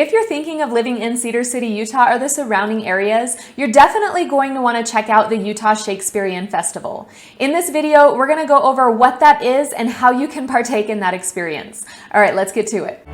If you're thinking of living in Cedar City, Utah or the surrounding areas, you're definitely going to want to check out the Utah Shakespeare Festival. In this video, we're going to go over what that is and how you can partake in that experience. All right, let's get to it.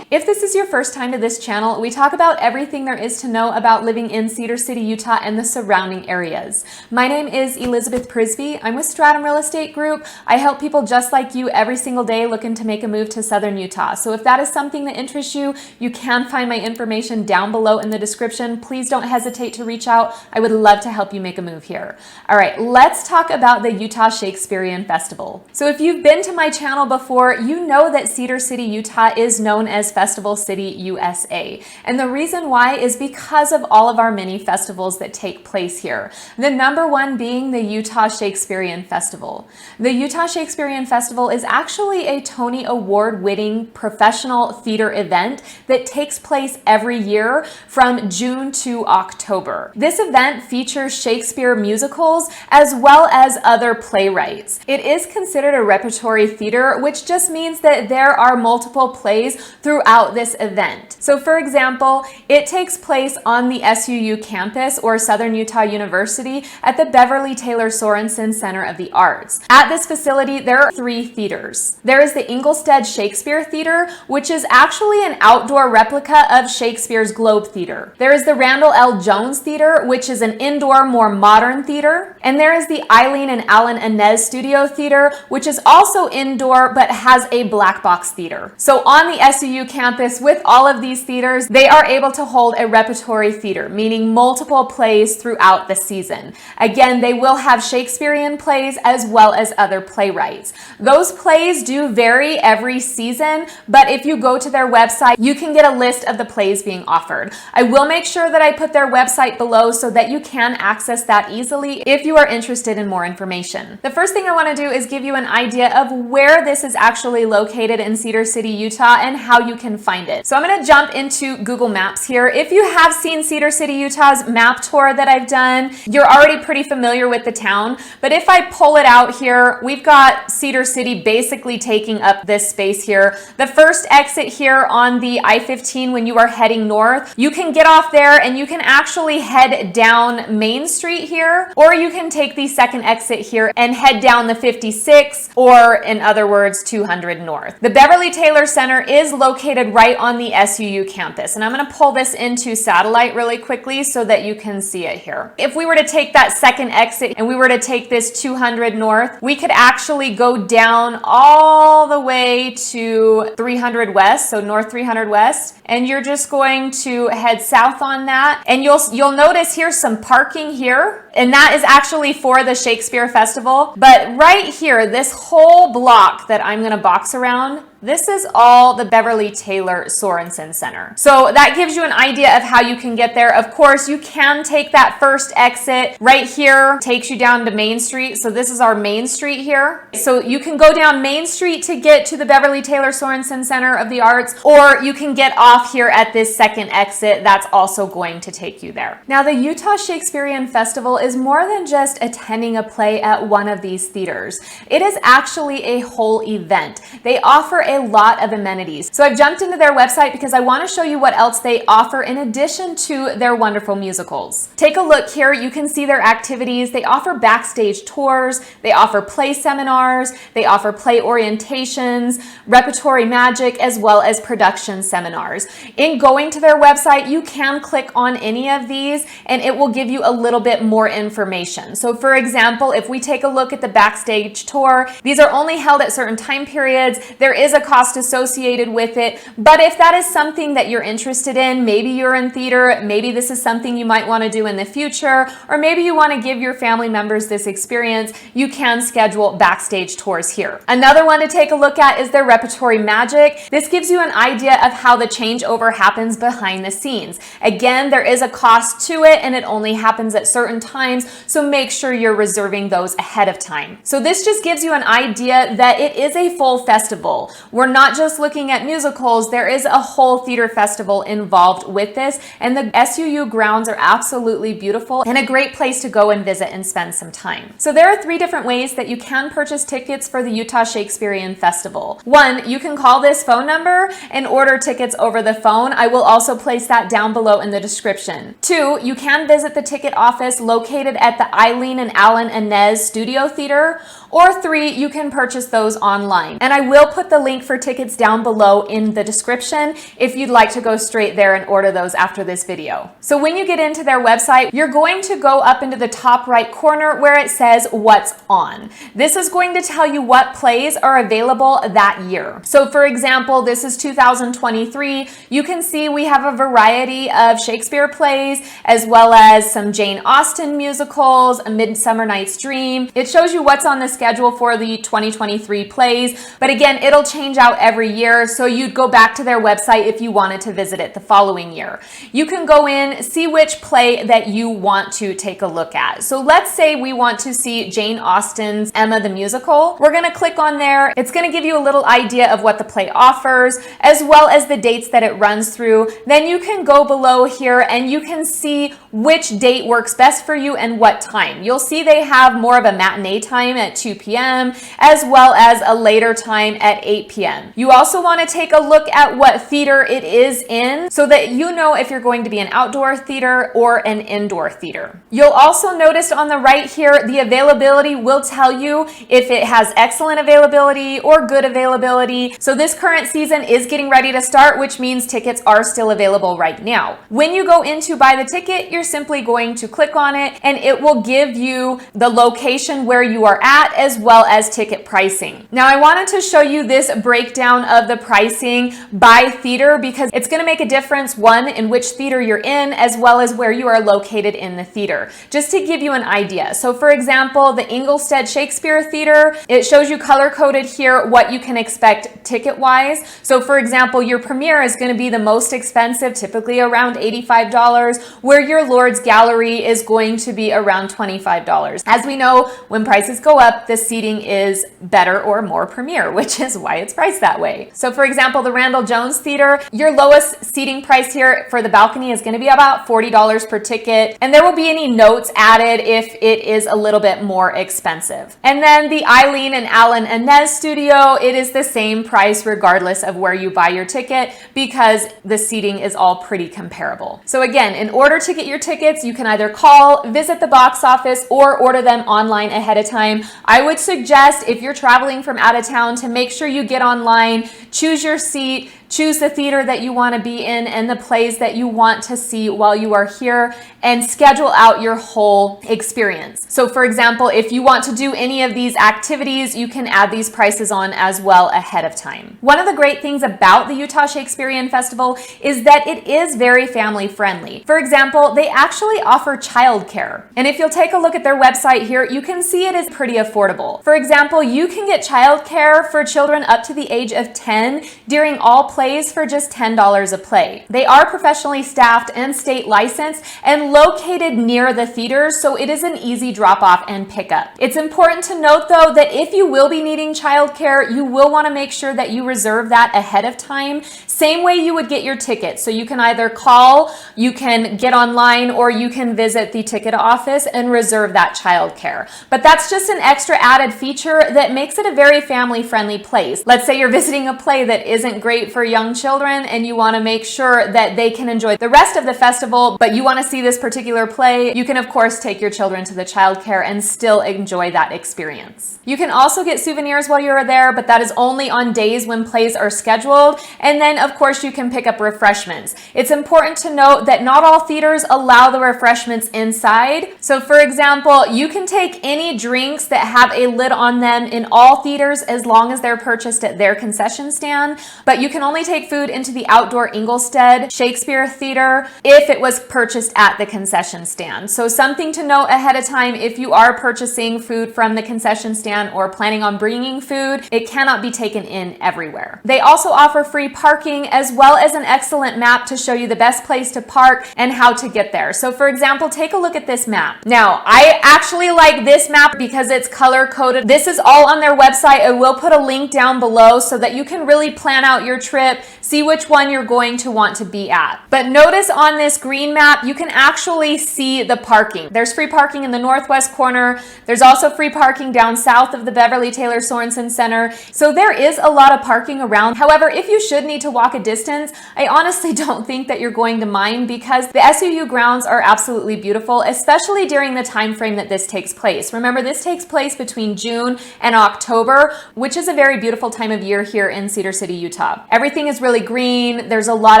If this is your first time to this channel, we talk about everything there is to know about living in Cedar City, Utah and the surrounding areas. My name is Elizabeth Prisbrey. I'm with Stratum Real Estate Group. I help people just like you every single day looking to make a move to Southern Utah. So if that is something that interests you, you can find my information down below in the description. Please don't hesitate to reach out. I would love to help you make a move here. All right, let's talk about the Utah Shakespeare Festival. So if you've been to my channel before, you know that Cedar City, Utah is known as Festival City, USA. And the reason why is because of all of our mini festivals that take place here. The number one being the Utah Shakespeare Festival. The Utah Shakespeare Festival is actually a Tony Award-winning professional theater event that takes place every year from June to October. This event features Shakespeare musicals as well as other playwrights. It is considered a repertory theater, which just means that there are multiple plays throughout this event. So for example, it takes place on the SUU campus or Southern Utah University at the Beverly Taylor Sorensen Center of the Arts. At this facility, there are 3 theaters. There is the Ingolstadt Shakespeare Theater, which is actually an outdoor replica of Shakespeare's Globe Theater. There is the Randall L. Jones Theater, which is an indoor, more modern theater. And there is the Eileen and Alan Inez Studio Theater, which is also indoor, but has a black box theater. So on the SUU campus with all of these theaters, they are able to hold a repertory theater, meaning multiple plays throughout the season. Again, they will have Shakespearean plays as well as other playwrights. Those plays do vary every season, but if you go to their website, you can get a list of the plays being offered. I will make sure that I put their website below so that you can access that easily if you are interested in more information. The first thing I want to do is give you an idea of where this is actually located in Cedar City, Utah, and how you can find it. So I'm going to jump into Google Maps here. If you have seen Cedar City, Utah's map tour that I've done, you're already pretty familiar with the town. But if I pull it out here, we've got Cedar City basically taking up this space here. The first exit here on the I-15 when you are heading north, you can get off there and you can actually head down Main Street here, or you can take the second exit here and head down the 56, or in other words, 200 north. The Beverly Taylor Center is located right on the SUU campus. And I'm going to pull this into satellite really quickly so that you can see it here. If we were to take that second exit and we were to take this 200 north, we could actually go down all the way to 300 west, so north 300 west, and you're just going to head south on that. And you'll notice here's some parking here, and that is actually for the Shakespeare Festival. But right here, this whole block that I'm going to box around, this is all the Beverly Taylor Sorensen Center. So that gives you an idea of how you can get there. Of course, you can take that first exit right here, takes you down to Main Street. So this is our Main Street here. So you can go down Main Street to get to the Beverly Taylor Sorensen Center of the Arts, or you can get off here at this second exit. That's also going to take you there. Now, the Utah Shakespeare Festival is more than just attending a play at one of these theaters. It is actually a whole event. They offer a lot of amenities. So I've jumped into their website because I want to show you what else they offer in addition to their wonderful musicals. Take a look here. You can see their activities. They offer backstage tours. They offer play seminars. They offer play orientations, repertory magic, as well as production seminars. In going to their website, you can click on any of these and it will give you a little bit more information. So for example, if we take a look at the backstage tour, these are only held at certain time periods. There is a cost associated with it, but if that is something that you're interested in, maybe you're in theater, maybe this is something you might want to do in the future, or maybe you want to give your family members this experience, you can schedule backstage tours here. Another one to take a look at is their repertory magic. This gives you an idea of how the changeover happens behind the scenes. Again, there is a cost to it and it only happens at certain times, so make sure you're reserving those ahead of time. So this just gives you an idea that it is a full festival. We're not just looking at musicals, there is a whole theater festival involved with this, and the SUU grounds are absolutely beautiful and a great place to go and visit and spend some time. So there are 3 different ways that you can purchase tickets for the Utah Shakespeare Festival. 1, you can call this phone number and order tickets over the phone. I will also place that down below in the description. 2, you can visit the ticket office located at the Eileen and Alan Inez Studio Theater. Or 3, you can purchase those online. And I will put the link for tickets down below in the description if you'd like to go straight there and order those after this video. So when you get into their website, you're going to go up into the top right corner where it says what's on. This is going to tell you what plays are available that year. So for example, this is 2023. You can see we have a variety of Shakespeare plays as well as some Jane Austen musicals, A Midsummer Night's Dream. It shows you what's on the schedule for the 2023 plays, but again, it'll change out every year, so you'd go back to their website if you wanted to visit it the following year. You can go in, see which play that you want to take a look at. So let's say we want to see Jane Austen's Emma the Musical. We're going to click on there. It's going to give you a little idea of what the play offers, as well as the dates that it runs through. Then you can go below here and you can see which date works best for you and what time. You'll see they have more of a matinee time at 2 p.m. as well as a later time at 8 p.m. You also want to take a look at what theater it is in so that you know if you're going to be an outdoor theater or an indoor theater. You'll also notice on the right here, the availability will tell you if it has excellent availability or good availability. So this current season is getting ready to start, which means tickets are still available right now. When you go in to buy the ticket, you're simply going to click on it and it will give you the location where you are at as well as ticket pricing. Now I wanted to show you this breakdown of the pricing by theater because it's going to make a difference, 1, in which theater you're in as well as where you are located in the theater. Just to give you an idea. So for example, the Ingolstadt Shakespeare Theater, it shows you color coded here what you can expect ticket wise. So for example, your premiere is going to be the most expensive, typically around $85, where your Lord's Gallery is going to be around $25. As we know, when prices go up, the seating is better or more premier, which is why it's priced that way. So for example, the Randall Jones Theater, your lowest seating price here for the balcony is going to be about $40 per ticket, and there will be any notes added if it is a little bit more expensive. And then the Eileen and Alan Inez Studio, it is the same price regardless of where you buy your ticket because the seating is all pretty comparable. So again, in order to get your tickets, you can either call, visit the box office, or order them online ahead of time. I would suggest if you're traveling from out of town to make sure you get online, choose your seat, choose the theater that you want to be in and the plays that you want to see while you are here, and schedule out your whole experience. So for example, if you want to do any of these activities, you can add these prices on as well ahead of time. One of the great things about the Utah Shakespeare Festival is that it is very family friendly. For example, they actually offer childcare. And if you'll take a look at their website here, you can see it is pretty affordable. For example, you can get childcare for children up to the age of 10 during all plays for just $10 a play. They are professionally staffed and state licensed and located near the theaters, so it is an easy drop off and pickup. It's important to note though that if you will be needing childcare, you will want to make sure that you reserve that ahead of time, same way you would get your ticket. So you can either call, you can get online, or you can visit the ticket office and reserve that childcare. But that's just an extra added feature that makes it a very family friendly place. Let's say you're visiting a play that isn't great for young children and you want to make sure that they can enjoy the rest of the festival, but you want to see this particular play, you can of course take your children to the childcare and still enjoy that experience. You can also get souvenirs while you're there, but that is only on days when plays are scheduled. And then of course you can pick up refreshments. It's important to note that not all theaters allow the refreshments inside. So for example, you can take any drinks that have a lid on them in all theaters as long as they're purchased at their concession stand, but you can only only take food into the outdoor Ingolstadt Shakespeare Theater if it was purchased at the concession stand. So something to note ahead of time: if you are purchasing food from the concession stand or planning on bringing food, it cannot be taken in everywhere. They also offer free parking as well as an excellent map to show you the best place to park and how to get there. So for example, take a look at this map. Now, I actually like this map because it's color coded. This is all on their website. I will put a link down below so that you can really plan out your trip, see which one you're going to want to be at. But notice on this green map, you can actually see the parking. There's free parking in the northwest corner. There's also free parking down south of the Beverly Taylor Sorensen Center. So there is a lot of parking around. However, if you should need to walk a distance, I honestly don't think that you're going to mind because the SUU grounds are absolutely beautiful, especially during the time frame that this takes place. Remember, this takes place between June and October, which is a very beautiful time of year here in Cedar City, Utah. Everything is really green. There's a lot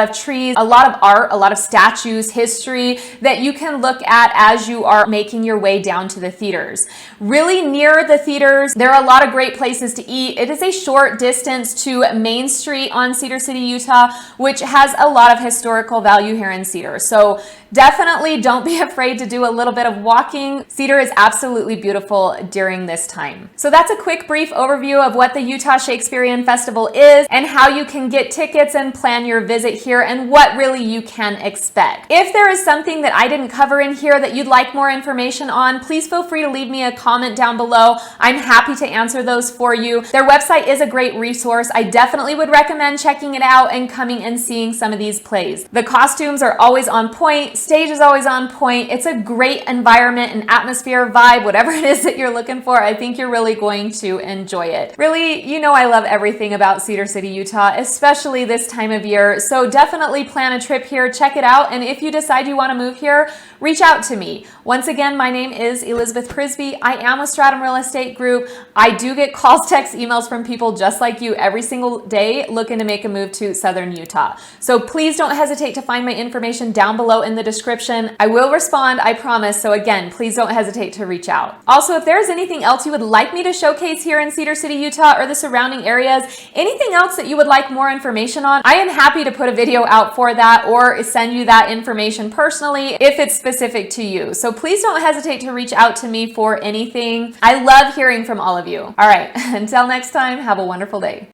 of trees, a lot of art, a lot of statues, history that you can look at as you are making your way down to the theaters. Really near the theaters, there are a lot of great places to eat. It is a short distance to Main Street on Cedar City, Utah, which has a lot of historical value here in Cedar. So definitely don't be afraid to do a little bit of walking. Cedar is absolutely beautiful during this time. So that's a quick brief overview of what the Utah Shakespeare Festival is and how you can get tickets and plan your visit here and what really you can expect. If there is something that I didn't cover in here that you'd like more information on, please feel free to leave me a comment down below. I'm happy to answer those for you. Their website is a great resource. I definitely would recommend checking it out and coming and seeing some of these plays. The costumes are always on point. Stage is always on point. It's a great environment and atmosphere, vibe, whatever it is that you're looking for. I think you're really going to enjoy it. Really, you know I love everything about Cedar City, Utah, especially this time of year. So definitely plan a trip here, check it out, and if you decide you want to move here, reach out to me. Once again, my name is Elizabeth Prisbrey. I am with Stratum Real Estate Group. I do get calls, texts, emails from people just like you every single day looking to make a move to Southern Utah. So please don't hesitate to find my information down below in the description. I will respond, I promise. So again, please don't hesitate to reach out. Also, if there's anything else you would like me to showcase here in Cedar City, Utah, or the surrounding areas, anything else that you would like more information on, I am happy to put a video out for that or send you that information personally if it's specific to you. So please don't hesitate to reach out to me for anything. I love hearing from all of you. All right, until next time, have a wonderful day.